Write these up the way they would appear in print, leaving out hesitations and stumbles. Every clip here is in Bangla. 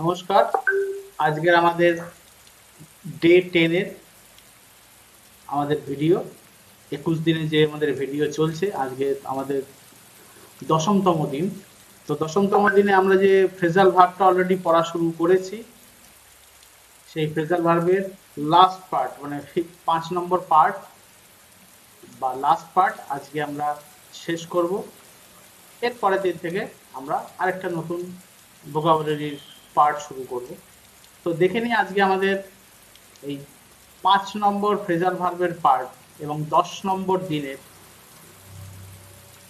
নমস্কার। আজকের আমাদের ডে 10 এর আমাদের ভিডিও 21 দিনে যে আমাদের ভিডিও চলছে, আজকে আমাদের 10তম দিন। তো 10তম দিনে আমরা যে ফ্রেজাল ভার্বটা অলরেডি পড়া শুরু করেছি, সেই ফ্রেজাল ভার্বের লাস্ট পার্ট মানে 5 নম্বর পার্ট বা লাস্ট পার্ট আজকে আমরা শেষ করব। এর পরের দিন থেকে আমরা আরেকটা নতুন ভোকাবুলারির পার্ট শুরু করব। তো দেখে নিই আজকে আমাদের এই 5 নম্বর ফ্রেজাল ভার্বের পার্ট এবং 10 নম্বর দিনের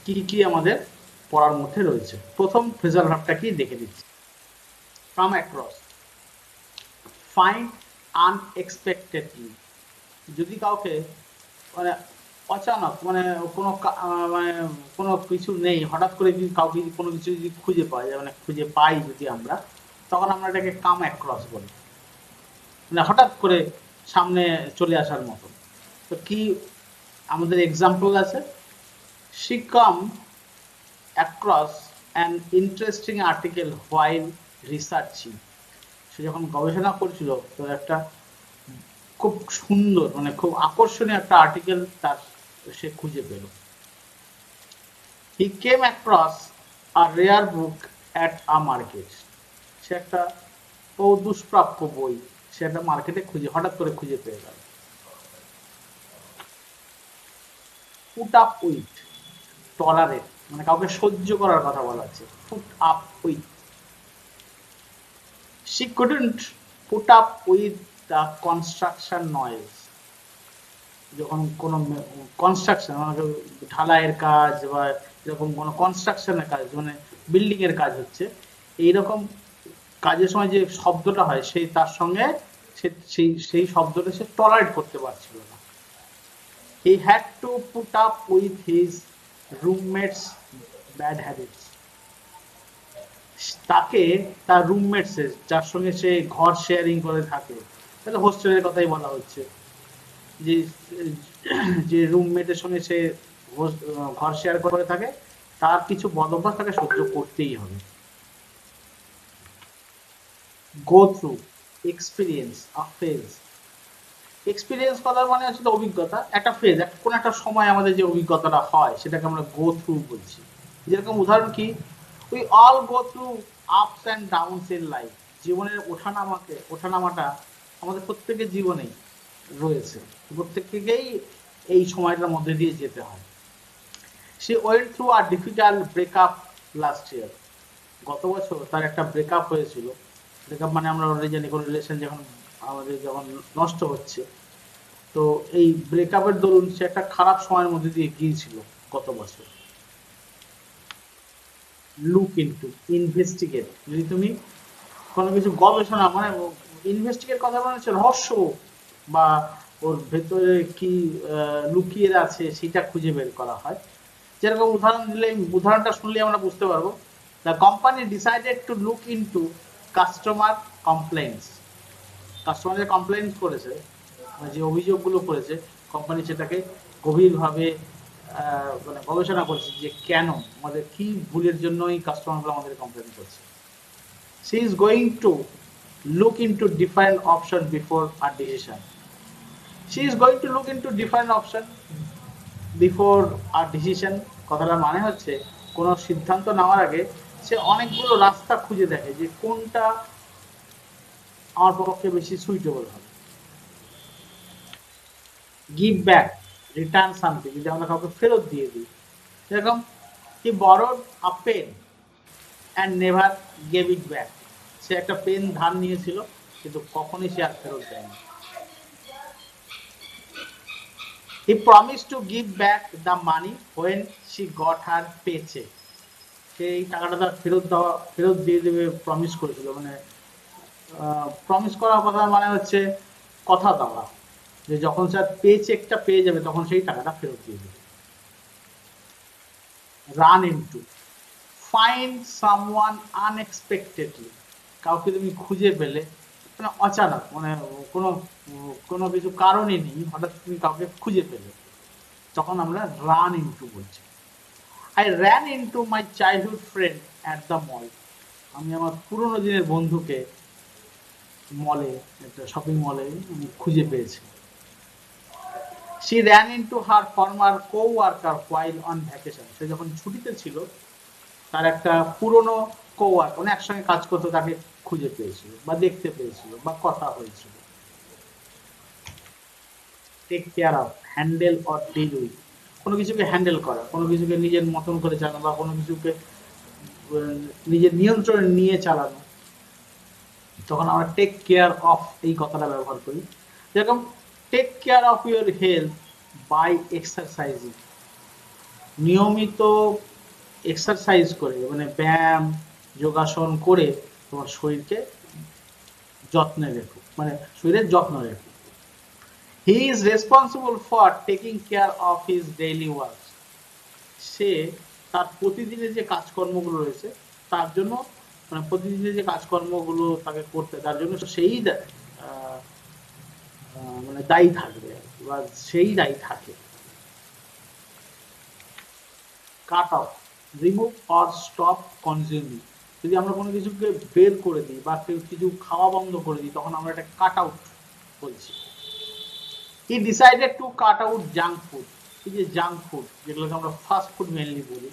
কি কি আমাদের পড়ার মধ্যে রয়েছে। প্রথম ফ্রেজাল ভার্বটা কি দেখে দিচ্ছি। Come across, find unexpectedly. যদি কাউকে মানে অচানক মানে কোনো কিছু নেই, হঠাৎ করে যদি কাউকে কোনো কিছু যদি খুঁজে পাওয়া যায়, মানে খুঁজে পাই যদি আমরা, তখন আমরা এটাকে কাম অ্যাক্রস বলি, মানে হঠাৎ করে সামনে চলে আসার মতো। তো কি আমাদের এক্সাম্পল আছে, she come across an interesting article while researching. সে যখন গবেষণা করছিল তো একটা খুব সুন্দর মানে খুব আকর্ষণীয় একটা আর্টিকেল তার সে খুঁজে পেল। he came across a rare book at a market. সে একটা দুষ্প্রাপ্য বই সে একটা মার্কেটে হঠাৎ করে খুঁজে পেয়ে গেল। put up with, টলারেট মানে কাউকে সহ্য করার কথা বলা হচ্ছে, put up with. she couldn't put up with the construction noise. যখন কোনো কনস্ট্রাকশন মানে ঢালাইয়ের কাজ বা এরকম কোনো কনস্ট্রাকশনের কাজ মানে বিল্ডিং এর কাজ হচ্ছে, এইরকম কাজের সময় যে শব্দটা হয় সেই তার সঙ্গে সেই শব্দটা সে টলারেট করতে পারছিল না। he had to put up with his roommates bad habits. তাকে তার রুমমেটস যার সঙ্গে সে ঘর শেয়ারিং করে থাকে, তাহলে হোস্টেলের কথাই বলা হচ্ছে, যে যে রুমমেটের সঙ্গে সে ঘর শেয়ার করে থাকে তার কিছু বদ অভ্যাস তাকে সহ্য করতেই হবে। গো থ্রু, এক্সপিরিয়েন্স, আ ফেজ। এক্সপিরিয়েন্স কথার মানে হচ্ছে অভিজ্ঞতা, একটা ফেজ কোন একটা সময় আমাদের যে অভিজ্ঞতাটা হয় সেটাকে আমরা গো থ্রু বলছি। যেরকম উদাহরণ কি, we all go through ups and downs in life. জীবনের ওঠানামাটা আমাদের প্রত্যেকের জীবনেই রয়েছে, প্রত্যেককেই এই সময়টার মধ্যে দিয়ে যেতে হয়। সে went through a difficult breakup last year. গত বছর তার একটা ব্রেকআপ হয়েছিল। ব্রেকআপ মানে আমরা অলরেডি জানি কোনো রিলেশন যখন নষ্ট হচ্ছে, তো এই ব্রেকআপের দরুন সে একটা খারাপ সময়ের মধ্যে দিয়ে গিয়েছিল গত বছর। Look into, investigate. যদি তুমি কোনো কিছু গবেষণা মানে ইনভেস্টিগেট কথা মানে হচ্ছে রহস্য বা ওর ভেতরে কি লুকিয়ে আছে সেটা খুঁজে বের করা হয়। যেরকম উদাহরণটা শুনলে আমরা বুঝতে পারবো। The company decided to look into customer complaints. Customer যে কমপ্লেইন্স করেছে, যে অভিযোগগুলো করেছে, কোম্পানি সেটাকে গভীরভাবে মানে গবেষণা করেছে যে কেন আমাদের কি ভুলের জন্য এই কাস্টমারগুলো আমাদের কমপ্লেইন করছে। she is going to look into different option before a decision. she is going to look into different option before a decision কথাটার মানে হচ্ছে কোনো সিদ্ধান্ত নেওয়ার আগে সে অনেকগুলো রাস্তা খুঁজে দেখে যে কোনটা আমার পক্ষে বেশি সুইটেবল হবে। গিভ ব্যাক, রিটার্ন সামথিং, যদি আমরা কাউকে ফেরত দিয়ে দিই। যেরকম he borrowed a pen and never gave it back. সে একটা পেন ধার নিয়েছিল কিন্তু কখনোই সে আর ফেরত দেয়নি। He promise to give back the money when she got her paycheck. সে এই টাকাটা তার ফেরত দিয়ে দেবে প্রমিস করেছিল, মানে প্রমিস করার কথা মানে হচ্ছে কথা দেওয়া, যে যখন সে পে চেকটা পেয়ে যাবে তখন সেই টাকাটা ফেরত দিয়ে দেবে। Run into, find someone unexpectedly. কাউকে তুমি খুঁজে পেলে মানে অচানক, মানে কোনো কিছু কারণই নেই, হঠাৎ তুমি কাউকে খুঁজে পেলে, তখন আমরা রান ইনটু বলছি। I ran into my childhood friend at the মল। আমি আমার পুরোনো দিনের বন্ধুকে মলে, একটা শপিং মলে খুঁজে পেয়েছে। She ran into her former co-worker while on vacation. সে যখন ছুটিতে ছিল তার একটা পুরনো co-worker, মানে একসঙ্গে কাজ করতো, তাকে খুঁজে পেয়েছিল বা দেখতে পেয়েছিল বা কথা হয়েছিল। Take care of, handle or deal with, কোনো কিছুকে হ্যান্ডেল করা, কোনো কিছুকে নিজের মতন করে চালানো বা কোনো কিছুকে নিজের নিয়ন্ত্রণে নিয়ে চালানো, তখন আমরা টেক কেয়ার অফ এই কথাটা ব্যবহার করি। যেরকম take care of your health by exercising, নিয়মিত এক্সারসাইজ করে, মানে ব্যায়াম যোগাসন করে তোমার শরীরকে যত্নে রেখো, মানে শরীরের যত্ন রেখো। He is responsible for taking care of his daily work, সে তার প্রতিদিনের যে কাজকর্মগুলো রয়েছে তার জন্য, মানে প্রতিদিনের যে কাজকর্মগুলো তাকে করতে, তার জন্য সেই মানে দায়ী থাকবে বা সেই দায়ী থাকে। Cut off, remove or stop consuming, যদি আমরা কোনো কিছুকে বের করে দিই বা কেউ কিছু খাওয়া বন্ধ করে দিই তখন আমরা এটা কাট আউট বলছি। He decided to cut out junk food, এই যে জাঙ্ক ফুড যেগুলোকে আমরা ফাস্ট ফুড মেনলি বলি,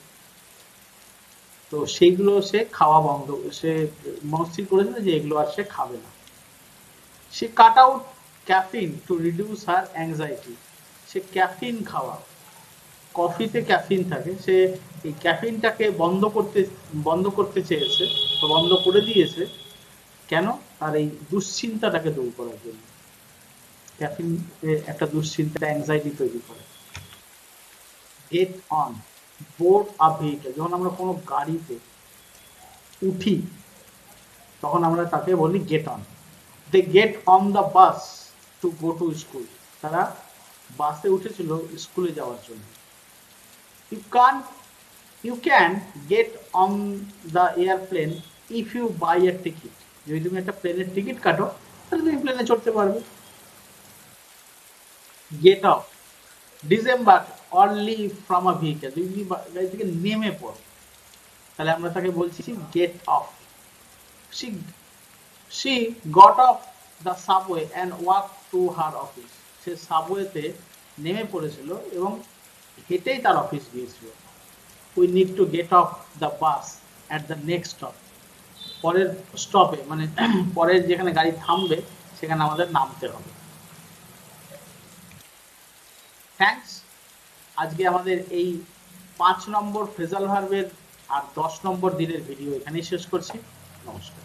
তো সেইগুলো সে খাওয়া বন্ধ, সে মনস্থির করেছিল যে এগুলো আর সে খাবে না। সে cut out caffeine to reduce her anxiety, সে ক্যাফিন খাওয়া, কফিতে ক্যাফিন থাকে, সে এই ক্যাফিনটাকে বন্ধ করতে চেয়েছে, বন্ধ করে দিয়েছে। কেন? তার এই দুশ্চিন্তাটাকে দূর করার জন্য। ক্যাফিন একটা দুশ্চিন্তা, অ্যাংজাইটি তৈরি করে। Get on, board a vehicle, যখন আমরা কোনো গাড়িতে উঠি তখন আমরা তাকে বলি get on. They get on the bus to go to school, তারা বাসে উঠেছিল স্কুলে যাওয়ার জন্য। You can get on the airplane if you buy a ticket, যদি তুমি একটা প্লেনের টিকিট কাটো তাহলে তুমি প্লেনে চড়তে পারবে। Get off, disembark or leave from a vehicle, যদি তুমি গাড়ি থেকে নেমে পড়ো তাহলে আমরা তাকে বলছি get off. she got off the subway and walked to her office, সে সাবওয়েতে নেমে পড়েছিল এবং হেঁটেই তার অফিস গিয়েছিল। we need to get off the bus at the next stop, পরের স্টপে, মানে পরের যেখানে গাড়ি থামবে সেখানে আমাদের নামতে হবে। থ্যাঙ্কস, আজকে আমাদের এই 5 নম্বর ফ্রেজাল ভার্বের আর 10 নম্বর দিনের ভিডিও এখানেই শেষ করছি। নমস্কার।